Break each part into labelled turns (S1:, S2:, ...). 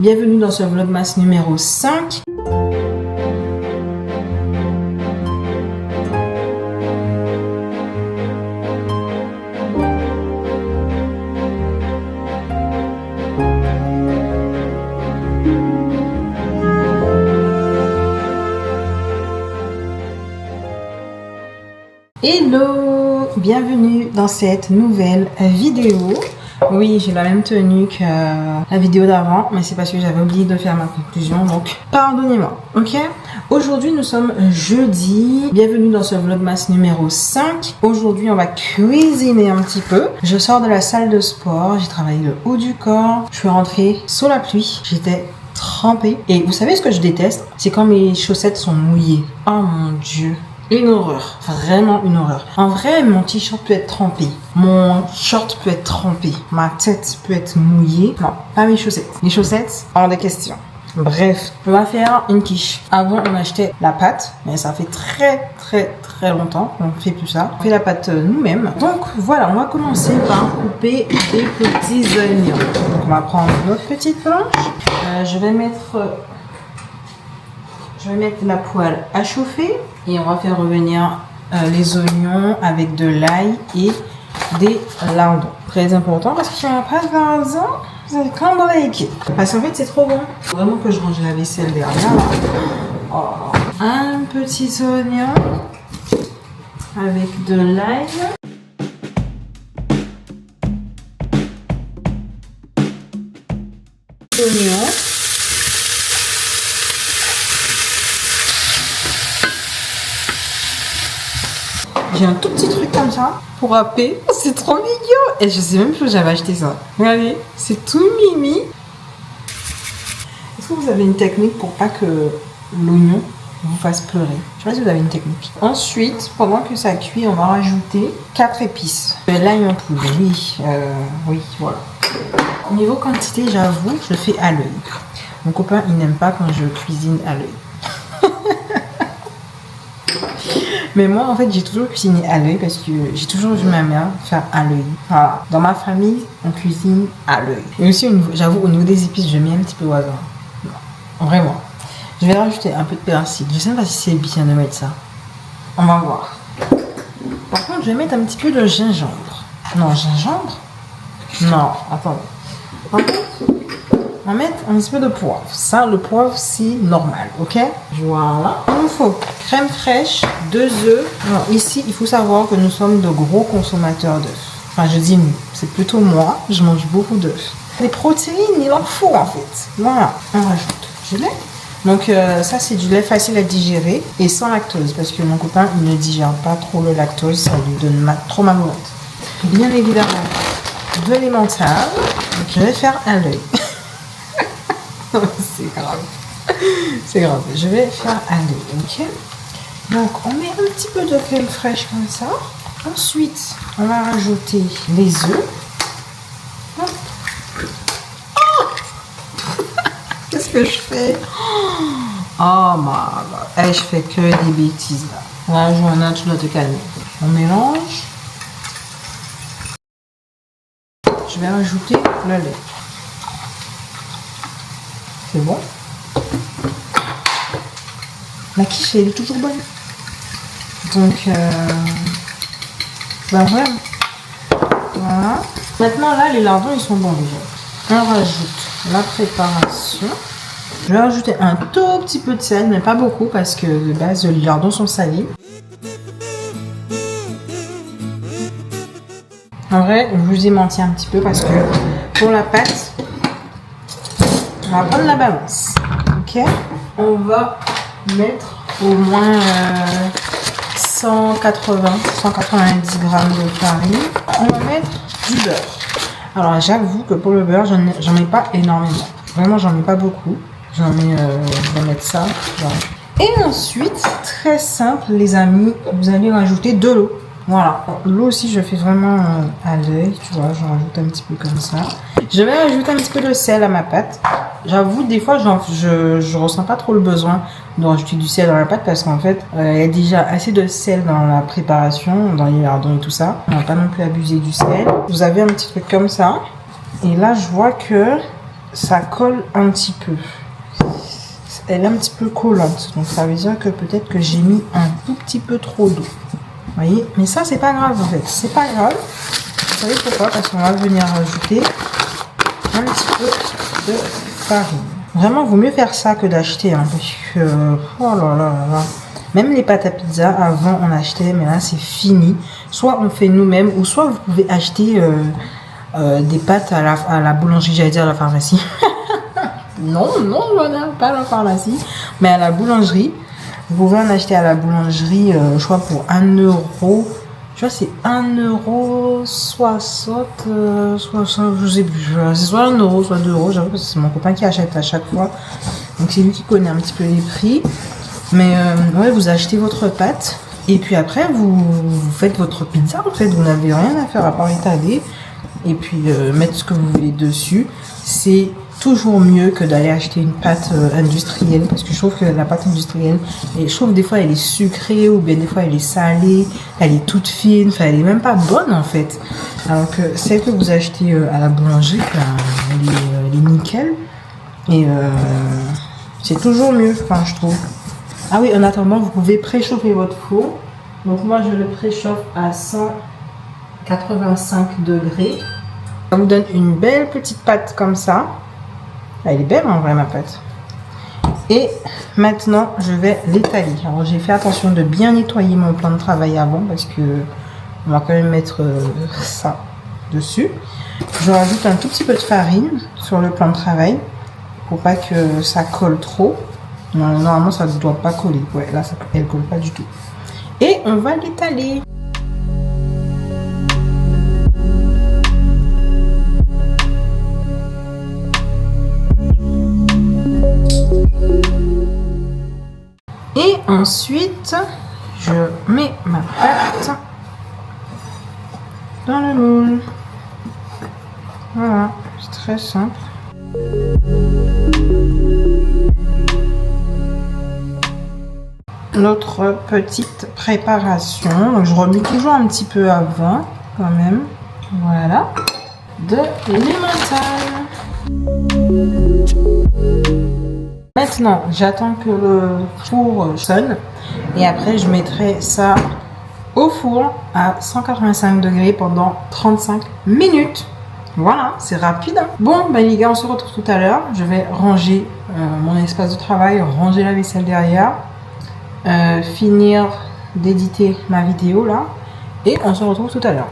S1: Bienvenue dans ce vlogmas numéro 5. Hello, bienvenue dans cette nouvelle vidéo. Oui, j'ai la même tenue que la vidéo d'avant, mais c'est parce que j'avais oublié de faire ma conclusion, donc pardonnez-moi, ok? Aujourd'hui, nous sommes jeudi. Bienvenue dans ce vlogmas numéro 5. Aujourd'hui, on va cuisiner un petit peu. Je sors de la salle de sport, j'ai travaillé le haut du corps. Je suis rentrée sous la pluie, j'étais trempée. Et vous savez ce que je déteste? C'est quand mes chaussettes sont mouillées. Oh mon Dieu! Une horreur, vraiment une horreur. En vrai, mon t-shirt peut être trempé, mon short peut être trempé, ma tête peut être mouillée. Non, pas mes chaussettes. Les chaussettes, hors de question. Bref, on va faire une quiche. Avant, on achetait la pâte, mais ça fait très longtemps qu'on ne fait plus ça. On fait la pâte nous-mêmes. Donc voilà, on va commencer par couper des petits oignons. Donc on va prendre notre petite planche. Je vais mettre la poêle à chauffer et on va faire revenir les oignons avec de l'ail et des lardons. Très important parce qu'il n'y a pas de lardons, vous allez quand même avec. Parce qu'en fait c'est trop bon. Faut vraiment que je range la vaisselle derrière là. Oh. Un petit oignon avec de l'ail. Oignon. J'ai un tout petit truc comme ça pour râper. C'est trop mignon. Et je sais même plus où j'avais acheté ça. Regardez, c'est tout mimi. Est-ce que vous avez une technique pour pas que l'oignon vous fasse pleurer? Je sais pas si vous avez une technique. Ensuite, pendant que ça cuit, on va rajouter 4 épices. L'ail en poudre, oui. Oui, voilà. Au niveau quantité, j'avoue, je le fais à l'œil. Mon copain, il n'aime pas quand je cuisine à l'œil. Mais moi, en fait, j'ai toujours cuisiné à l'œil parce que j'ai toujours vu ma mère faire à l'œil. Voilà. Dans ma famille, on cuisine à l'œil. Et aussi, j'avoue, au niveau des épices, je mets un petit peu au hasard. Non, vraiment. Je vais rajouter un peu de persil. Je ne sais pas si c'est bien de mettre ça. On va voir. Par contre, je vais mettre un petit peu de gingembre. Non, gingembre? Non, attends. Par contre, on va mettre un petit peu de poivre. Ça, le poivre, c'est normal, ok? Voilà. Il nous faut crème fraîche, 2 œufs. Alors, ici, il faut savoir que nous sommes de gros consommateurs d'œufs. Enfin, je dis nous. C'est plutôt moi. Je mange beaucoup d'œufs. Les protéines, il en faut, en fait. Voilà. On rajoute du lait. Donc, ça, c'est du lait facile à digérer et sans lactose. Parce que mon copain, il ne digère pas trop le lactose. Ça lui donne trop mal au ventre. Bien évidemment, de l'emmental. Donc, je vais faire à l'œil. C'est grave. C'est grave. Je vais faire à l'œil, ok? Donc, on met un petit peu de crème fraîche comme ça. Ensuite, on va rajouter les œufs. Oh qu'est-ce que je fais? Oh my god. Et je fais que des bêtises là. Là, Johanna, tu dois te calmer. On mélange. Je vais rajouter le lait. C'est bon. La quiche, elle est toujours bonne. Donc, ben voilà. Voilà. Maintenant, là, les lardons, ils sont bons déjà. On rajoute la préparation. Je vais rajouter un tout petit peu de sel, mais pas beaucoup, parce que de base, les lardons sont salés. En vrai, je vous ai menti un petit peu, parce que pour la pâte, on va prendre la balance, ok? On va mettre au moins 190 grammes de farine. On va mettre du beurre. Alors j'avoue que pour le beurre, j'en ai pas énormément. Vraiment, j'en ai pas beaucoup. Je vais mettre ça. Genre. Et ensuite, très simple les amis, vous allez rajouter de l'eau. Voilà, l'eau aussi je fais vraiment à l'œil, tu vois, j'en rajoute un petit peu comme ça. Je vais rajouter un petit peu de sel à ma pâte. J'avoue, des fois je ressens pas trop le besoin de rajouter du sel dans la pâte parce qu'en fait, il y a déjà assez de sel dans la préparation, dans les lardons et tout ça. On va pas non plus abuser du sel. Vous avez un petit truc comme ça. Et là, je vois que ça colle un petit peu. Elle est un petit peu collante, donc ça veut dire que peut-être que j'ai mis un tout petit peu trop d'eau. Vous voyez, mais ça c'est pas grave en fait, c'est pas grave. Vous savez pourquoi? Parce qu'on va venir rajouter un petit peu de farine. Vraiment, il vaut mieux faire ça que d'acheter, hein, parce que oh là là là. Même les pâtes à pizza, avant on achetait, mais là c'est fini. Soit on fait nous-mêmes, ou soit vous pouvez acheter des pâtes à la boulangerie, j'allais dire à la pharmacie. Non, pas à la pharmacie, mais à la boulangerie. Vous pouvez en acheter à la boulangerie, je crois pour 1 euro. Je crois que c'est 1,60 €, 60, je sais plus. C'est soit 1 euro, soit 2 euros. J'avoue que c'est mon copain qui achète à chaque fois. Donc c'est lui qui connaît un petit peu les prix. Mais ouais, vous achetez votre pâte. Et puis après, vous faites votre pizza. En fait, vous n'avez rien à faire à part étaler. Et puis mettre ce que vous voulez dessus. C'est toujours mieux que d'aller acheter une pâte industrielle, parce que je trouve que la pâte industrielle, et je trouve des fois elle est sucrée, ou bien des fois elle est salée, elle est toute fine, enfin elle est même pas bonne en fait. Alors que celle que vous achetez à la boulangerie, elle est nickel, et c'est toujours mieux, enfin je trouve. Ah oui, en attendant, vous pouvez préchauffer votre four. Donc moi je le préchauffe à 185 degrés. Ça vous donne une belle petite pâte comme ça. Elle est belle en vrai ma pâte. Et maintenant je vais l'étaler. Alors j'ai fait attention de bien nettoyer mon plan de travail avant, parce que on va quand même mettre ça dessus. Je rajoute un tout petit peu de farine sur le plan de travail pour pas que ça colle trop. Normalement ça ne doit pas coller. Ouais, là elle colle pas du tout. Et on va l'étaler. Et ensuite, je mets ma pâte dans le moule. Voilà, c'est très simple. Notre petite préparation. Donc, je remue toujours un petit peu avant, quand même. Voilà. De l'emmental. Maintenant, j'attends que le four sonne et après je mettrai ça au four à 185 degrés pendant 35 minutes. Voilà, c'est rapide. Hein. Bon, ben les gars, on se retrouve tout à l'heure. Je vais ranger mon espace de travail, ranger la vaisselle derrière, finir d'éditer ma vidéo là et on se retrouve tout à l'heure.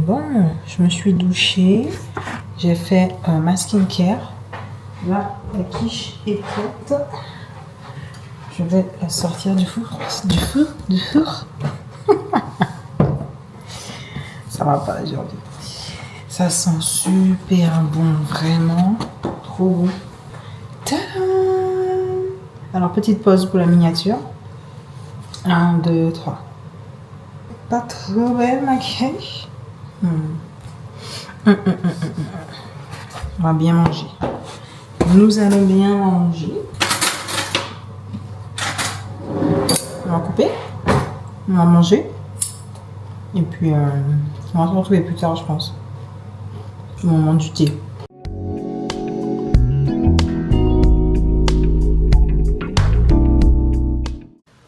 S1: Bon, je me suis douchée, j'ai fait ma skincare. Là, la quiche est prête. Je vais la sortir du four. Du four. Ça va pas aujourd'hui. Ça sent super bon, vraiment. Trop bon. Tadam! Alors, petite pause pour la miniature. 1, 2, 3. Pas trop belle ma quiche. On va bien manger. Nous allons bien manger. On va couper. On va manger. Et puis, on va se retrouver plus tard, je pense. Au moment du thé.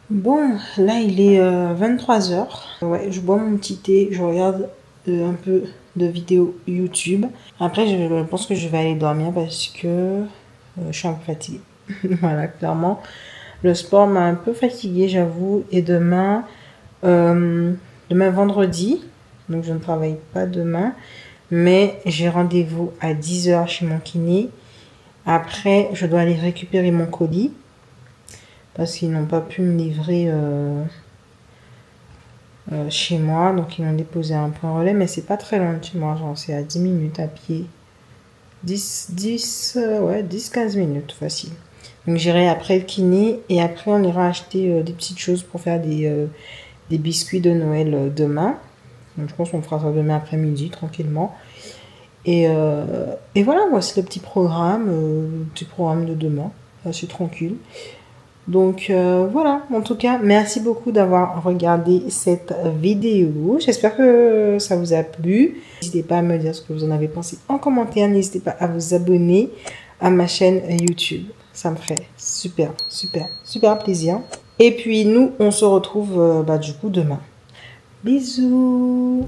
S1: Bon, là, il est 23h. Ouais, je bois mon petit thé. Je regarde un peu de vidéos YouTube. Après, je pense que je vais aller dormir parce que je suis un peu fatiguée. Voilà, clairement. Le sport m'a un peu fatiguée, j'avoue. Et demain vendredi, donc je ne travaille pas demain, mais j'ai rendez-vous à 10h chez mon kiné. Après, je dois aller récupérer mon colis parce qu'ils n'ont pas pu me livrer chez moi, donc ils m'ont déposé un point relais, mais c'est pas très loin de chez moi, genre c'est à 10 minutes à pied, 10-15 minutes facile. Donc j'irai après le kiné et après on ira acheter des petites choses pour faire des biscuits de Noël demain. Donc je pense qu'on fera ça demain après-midi tranquillement. Et voilà, voici le petit programme de demain. Là, je suis tranquille. Donc voilà, en tout cas, merci beaucoup d'avoir regardé cette vidéo. J'espère que ça vous a plu. N'hésitez pas à me dire ce que vous en avez pensé en commentaire. N'hésitez pas à vous abonner à ma chaîne YouTube. Ça me ferait super, super, super plaisir. Et puis nous, on se retrouve du coup demain. Bisous!